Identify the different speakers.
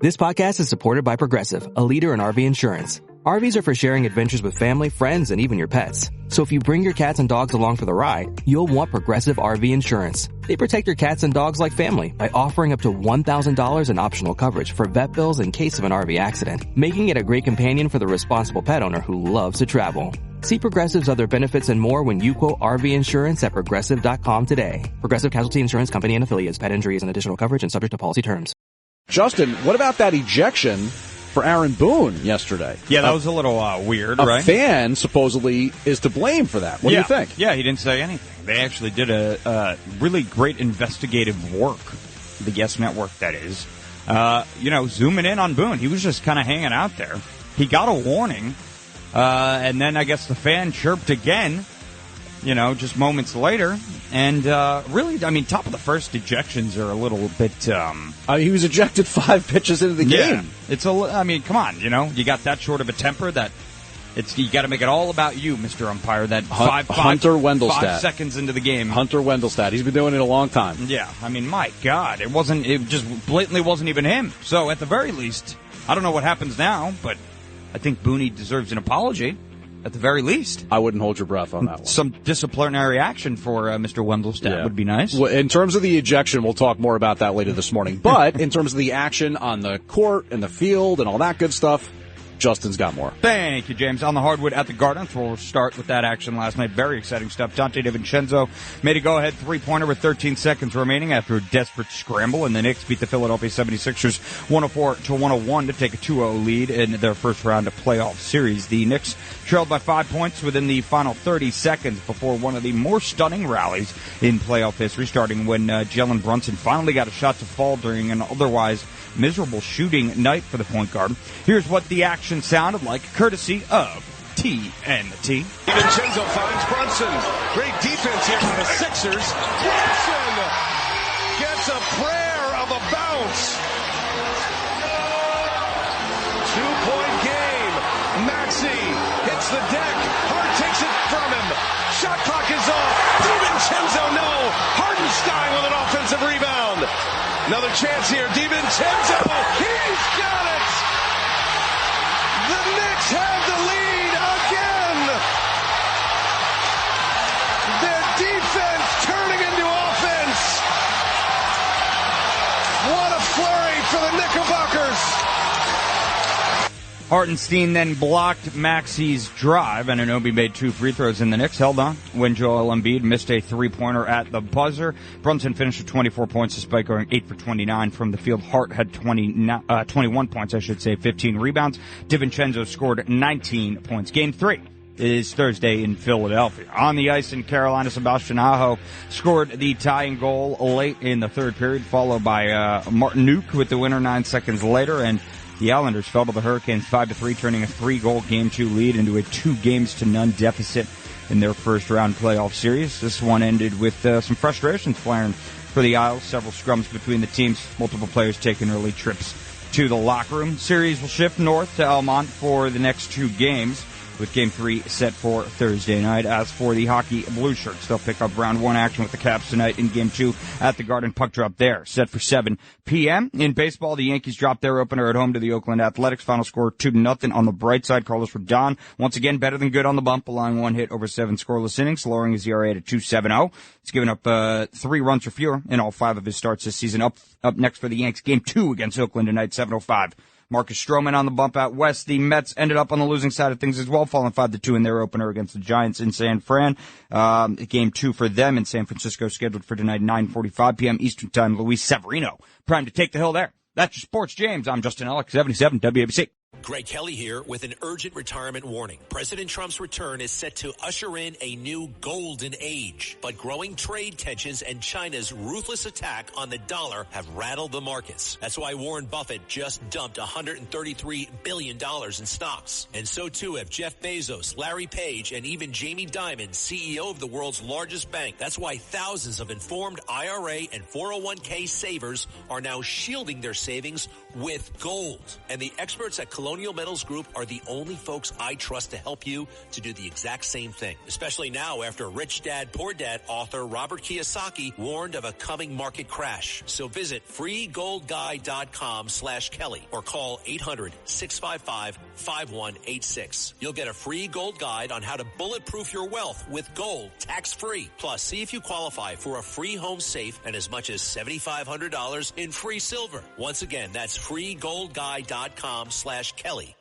Speaker 1: This podcast is supported by Progressive, a leader in RV insurance. RVs are for sharing adventures with family, friends, and even your pets. So if you bring your cats and dogs along for the ride, you'll want Progressive RV insurance. They protect your cats and dogs like family by offering up to $1,000 in optional coverage for vet bills in case of an RV accident, making it a great companion for the responsible pet owner who loves to travel. See Progressive's other benefits and more when you quote RV insurance at Progressive.com today. Progressive Casualty Insurance Company and Affiliates. Pet injuries and additional coverage and subject to policy terms.
Speaker 2: Justin, what about that ejection for Aaron Boone yesterday?
Speaker 3: Yeah, that was a little weird, right?
Speaker 2: A fan supposedly is to blame for that. What do you think?
Speaker 3: Yeah, he didn't say anything. They actually did a really great investigative work, the Yes Network, that is. Zooming in on Boone. He was just kind of hanging out there. He got a warning, and then I guess the fan chirped again, just moments later. And really, I mean, top of the first, ejections are a little bit...
Speaker 2: he was ejected 5 pitches into the game.
Speaker 3: Come on, you got that short of a temper that you got to make it all about you, Mr. Umpire. That
Speaker 2: Hunter Wendelstedt.
Speaker 3: 5 seconds into the game.
Speaker 2: Hunter Wendelstedt. He's been doing it a long time.
Speaker 3: Yeah, I mean, my God, it just blatantly wasn't even him. So at the very least, I don't know what happens now, but I think Booney deserves an apology. At the very least.
Speaker 2: I wouldn't hold your breath on that one.
Speaker 3: Some disciplinary action for Mr. Wendelstedt would be nice.
Speaker 2: Well, in terms of the ejection, we'll talk more about that later this morning. But in terms of the action on the court and the field and all that good stuff, Justin's got more.
Speaker 3: Thank you, James. On the hardwood at the Garden, we'll start with that action last night. Very exciting stuff. Dante DiVincenzo made a go-ahead three-pointer with 13 seconds remaining after a desperate scramble, and the Knicks beat the Philadelphia 76ers 104-101 to take a 2-0 lead in their first round of playoff series. The Knicks trailed by 5 points within the final 30 seconds before one of the more stunning rallies in playoff history, starting when Jalen Brunson finally got a shot to fall during an otherwise miserable shooting night for the point guard. Here's what the action sounded like, courtesy of TNT.
Speaker 4: DiVincenzo finds Brunson. Great defense here by the Sixers. Brunson gets a prayer of a bounce. 2-point game. Maxey hits the deck. Hart takes it from him. Shot clock is off. DiVincenzo, no. Hartenstein with an offensive rebound. Another chance here. DiVincenzo. He's got it. The Knicks have the lead again. Their defense turning into offense. What a flurry for the Knickerbockers.
Speaker 3: Hartenstein then blocked Maxey's drive, and Anunoby made 2 free throws, and the Knicks held on when Joel Embiid missed a 3-pointer at the buzzer. Brunson finished with 24 points despite going 8 for 29 from the field. Hart had 21 points, 15 rebounds. DiVincenzo scored 19 points. Game 3 is Thursday in Philadelphia. On the ice in Carolina, Sebastian Aho scored the tying goal late in the third period, followed by Martin Nuke with the winner 9 seconds later, and the Islanders fell to the Hurricanes 5-3, turning a 3-goal Game 2 lead into a 2-0 deficit in their first-round playoff series. This one ended with some frustrations flaring for the Isles, several scrums between the teams, multiple players taking early trips to the locker room. Series will shift north to Elmont for the next 2 games, with Game 3 set for Thursday night. As for the hockey Blue Shirts, they'll pick up round 1 action with the Caps tonight in Game 2 at the Garden. Puck drop there, set for 7 p.m. In baseball, the Yankees dropped their opener at home to the Oakland Athletics. Final score 2-0. On the bright side, Carlos Rodon, once again better than good on the bump, allowing 1 hit over 7 scoreless innings, lowering his ERA to 2.70. He's given up 3 runs or fewer in all 5 of his starts this season. Up next for the Yanks, Game 2 against Oakland tonight, 7:05. Marcus Stroman on the bump out west. The Mets ended up on the losing side of things as well, falling 5-2 in their opener against the Giants in San Fran. Game 2 for them in San Francisco scheduled for tonight, 9:45 p.m. Eastern Time. Luis Severino primed to take the hill there. That's your Sports James. I'm Justin Ellick, 77 WABC.
Speaker 5: Greg Kelly here with an urgent retirement warning. President Trump's return is set to usher in a new golden age. But growing trade tensions and China's ruthless attack on the dollar have rattled the markets. That's why Warren Buffett just dumped $133 billion in stocks. And so too have Jeff Bezos, Larry Page, and even Jamie Dimon, CEO of the world's largest bank. That's why thousands of informed IRA and 401k savers are now shielding their savings with gold. And the experts at Colonial Metals Group are the only folks I trust to help you to do the exact same thing, especially now after Rich Dad Poor Dad author Robert Kiyosaki warned of a coming market crash. So visit freegoldguide.com/Kelly or call 800-655-5186. You'll get a free gold guide on how to bulletproof your wealth with gold tax-free. Plus, see if you qualify for a free home safe and as much as $7,500 in free silver. Once again, that's freegoldguide.com/Kelly.